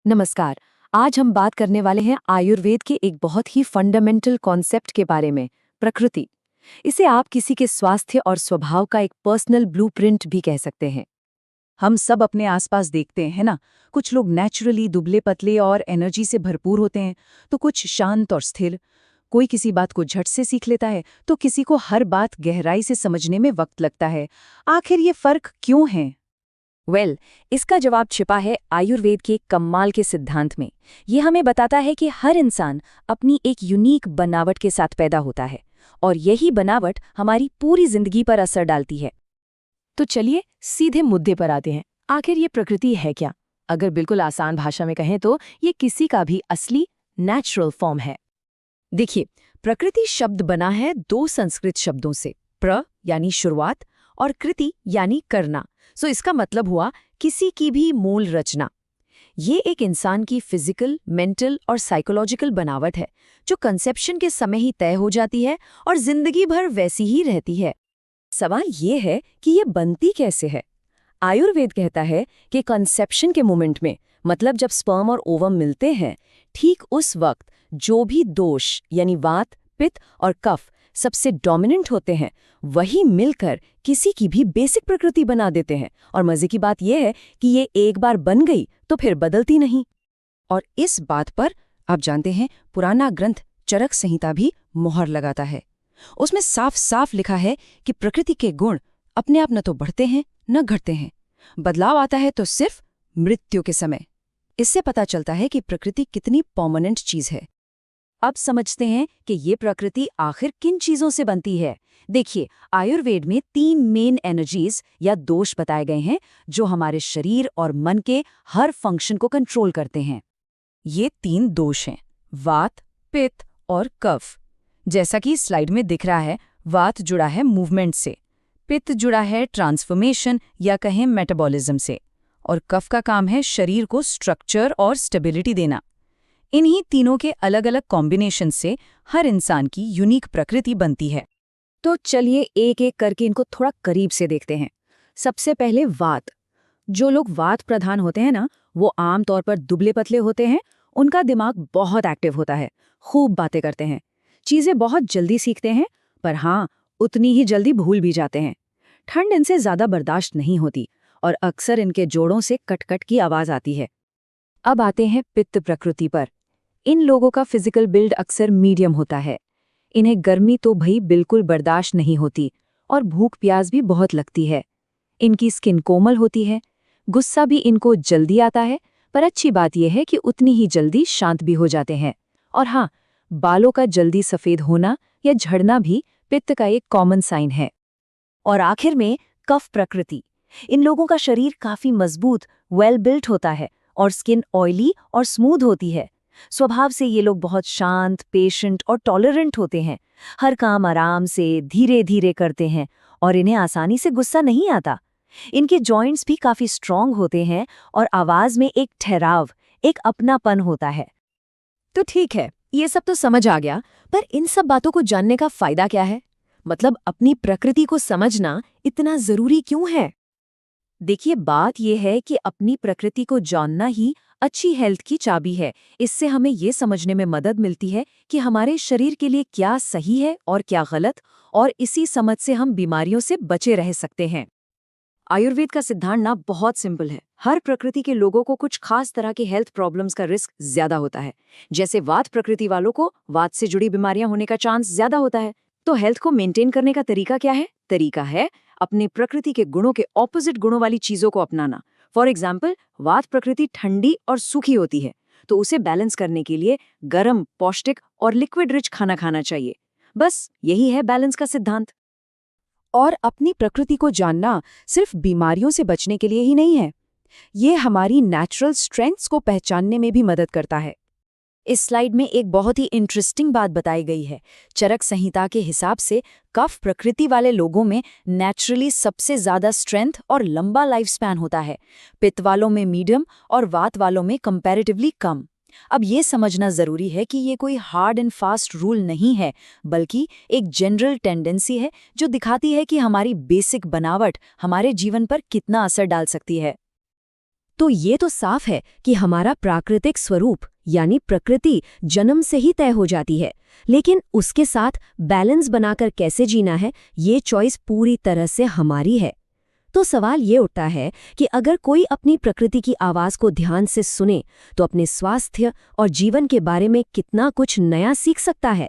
नमस्कार। आज हम बात करने वाले हैं आयुर्वेद के एक बहुत ही फंडामेंटल कॉन्सेप्ट के बारे में, प्रकृति। इसे आप किसी के स्वास्थ्य और स्वभाव का एक पर्सनल ब्लूप्रिंट भी कह सकते हैं। हम सब अपने आसपास देखते हैं ना। कुछ लोग नेचुरली दुबले पतले और एनर्जी से भरपूर होते हैं, तो कुछ शांत और स्थिर। कोई किसी बात को झट से सीख लेता है, तो किसी को हर बात गहराई से समझने में वक्त लगता है। आखिर ये फर्क क्यों है? इसका जवाब छिपा है आयुर्वेद के कमाल के सिद्धांत में। ये हमें बताता है कि हर इंसान अपनी एक यूनिक बनावट के साथ पैदा होता है और यही बनावट हमारी पूरी जिंदगी पर असर डालती है। तो चलिए सीधे मुद्दे पर आते हैं। आखिर ये प्रकृति है क्या? अगर बिल्कुल आसान भाषा में कहें तो ये किसी का भी असली नेचुरल फॉर्म है। देखिए, प्रकृति शब्द बना है दो संस्कृत शब्दों से, प्र यानी शुरुआत और कृति यानी करना। सो इसका मतलब हुआ किसी की भी मूल रचना। ये एक इंसान की फिजिकल, मेंटल और साइकोलॉजिकल बनावट है जो कंसेप्शन के समय ही तय हो जाती है और जिंदगी भर वैसी ही रहती है। सवाल ये है कि ये बनती कैसे है। आयुर्वेद कहता है कि कंसेप्शन के मोमेंट में, मतलब जब स्पर्म और ओवम मिलते हैं, ठीक उस वक्त जो भी दोष यानी वात, पित्त और कफ सबसे डोमिनेंट होते हैं, वही मिलकर किसी की भी बेसिक प्रकृति बना देते हैं। और मजे की बात यह है कि ये एक बार बन गई तो फिर बदलती नहीं। और इस बात पर आप जानते हैं, पुराना ग्रंथ चरक संहिता भी मोहर लगाता है। उसमें साफ साफ लिखा है कि प्रकृति के गुण अपने आप न तो बढ़ते हैं न घटते हैं। बदलाव आता है तो सिर्फ मृत्यु के समय। इससे पता चलता है कि प्रकृति कितनी परमानेंट चीज है। अब समझते हैं कि ये प्रकृति आखिर किन चीजों से बनती है। देखिए, आयुर्वेद में 3 मेन एनर्जीज या दोष बताए गए हैं जो हमारे शरीर और मन के हर फंक्शन को कंट्रोल करते हैं। ये 3 दोष हैं, वात, पित्त और कफ। जैसा कि स्लाइड में दिख रहा है, वात जुड़ा है मूवमेंट से, पित्त जुड़ा है ट्रांसफॉर्मेशन या कहें मेटाबॉलिज्म से, और कफ का काम है शरीर को स्ट्रक्चर और स्टेबिलिटी देना। इन्हीं तीनों के अलग अलग कॉम्बिनेशन से हर इंसान की यूनिक प्रकृति बनती है। तो चलिए एक एक करके इनको थोड़ा करीब से देखते हैं। सबसे पहले वात। जो लोग वात प्रधान होते हैं ना, वो आमतौर पर दुबले पतले होते हैं। उनका दिमाग बहुत एक्टिव होता है, खूब बातें करते हैं, चीजें बहुत जल्दी सीखते हैं, पर हाँ, उतनी ही जल्दी भूल भी जाते हैं। ठंड इनसे ज्यादा बर्दाश्त नहीं होती और अक्सर इनके जोड़ों से कट-कट की आवाज आती है। अब आते हैं पित्त प्रकृति पर। इन लोगों का फिजिकल बिल्ड अक्सर मीडियम होता है। इन्हें गर्मी तो भई बिल्कुल बर्दाश्त नहीं होती और भूख प्यास भी बहुत लगती है। इनकी स्किन कोमल होती है, गुस्सा भी इनको जल्दी आता है, पर अच्छी बात यह है कि उतनी ही जल्दी शांत भी हो जाते हैं। और हाँ, बालों का जल्दी सफ़ेद होना या झड़ना भी पित्त का एक कॉमन साइन है। और आखिर में कफ प्रकृति। इन लोगों का शरीर काफ़ी मजबूत, वेल बिल्ट होता है और स्किन ऑयली और स्मूथ होती है। स्वभाव से ये लोग बहुत शांत, पेशेंट और टॉलरेंट होते हैं। हर काम आराम से, धीरे धीरे करते हैं और इन्हें आसानी से गुस्सा नहीं आता। इनके जॉइंट्स भी काफी स्ट्रॉन्ग होते हैं और आवाज में एक ठहराव, एक अपनापन होता है। तो ठीक है, ये सब तो समझ आ गया, पर इन सब बातों को जानने का फायदा क्या है? मतलब अपनी प्रकृति को समझना इतना जरूरी क्यों है? देखिए, बात यह है कि अपनी प्रकृति को जानना ही अच्छी हेल्थ की चाबी है। इससे हमें ये समझने में मदद मिलती है कि हमारे शरीर के लिए क्या सही है और क्या गलत, और इसी समझ से हम बीमारियों से बचे रह सकते हैं। आयुर्वेद का सिद्धांत ना बहुत सिंपल है। हर प्रकृति के लोगों को कुछ खास तरह के हेल्थ प्रॉब्लम्स का रिस्क ज्यादा होता है। जैसे वात प्रकृति वालों को वात से जुड़ी बीमारियां होने का चांस ज्यादा होता है। तो हेल्थ को मेंटेन करने का तरीका क्या है? तरीका है अपने प्रकृति के गुणों के ऑपोजिट गुणों वाली चीजों को अपनाना। फॉर एग्जाम्पल, वात प्रकृति ठंडी और सूखी होती है, तो उसे बैलेंस करने के लिए गर्म, पौष्टिक और लिक्विड रिच खाना खाना चाहिए। बस यही है बैलेंस का सिद्धांत। और अपनी प्रकृति को जानना सिर्फ बीमारियों से बचने के लिए ही नहीं है, ये हमारी नेचुरल स्ट्रेंथ्स को पहचानने में भी मदद करता है। इस स्लाइड में एक बहुत ही इंटरेस्टिंग बात बताई गई है। चरक संहिता के हिसाब से कफ प्रकृति वाले लोगों में नेचुरली सबसे ज्यादा स्ट्रेंथ और लंबा लाइफ स्पैन होता है, पित्त वालों में मीडियम और वात वालों में कंपैरेटिवली कम। अब ये समझना जरूरी है कि ये कोई हार्ड एंड फास्ट रूल नहीं है, बल्कि एक जनरल टेंडेंसी है जो दिखाती है कि हमारी बेसिक बनावट हमारे जीवन पर कितना असर डाल सकती है। तो ये तो साफ है कि हमारा प्राकृतिक स्वरूप यानी प्रकृति जन्म से ही तय हो जाती है, लेकिन उसके साथ बैलेंस बनाकर कैसे जीना है ये चॉइस पूरी तरह से हमारी है। तो सवाल ये उठता है कि अगर कोई अपनी प्रकृति की आवाज़ को ध्यान से सुने तो अपने स्वास्थ्य और जीवन के बारे में कितना कुछ नया सीख सकता है।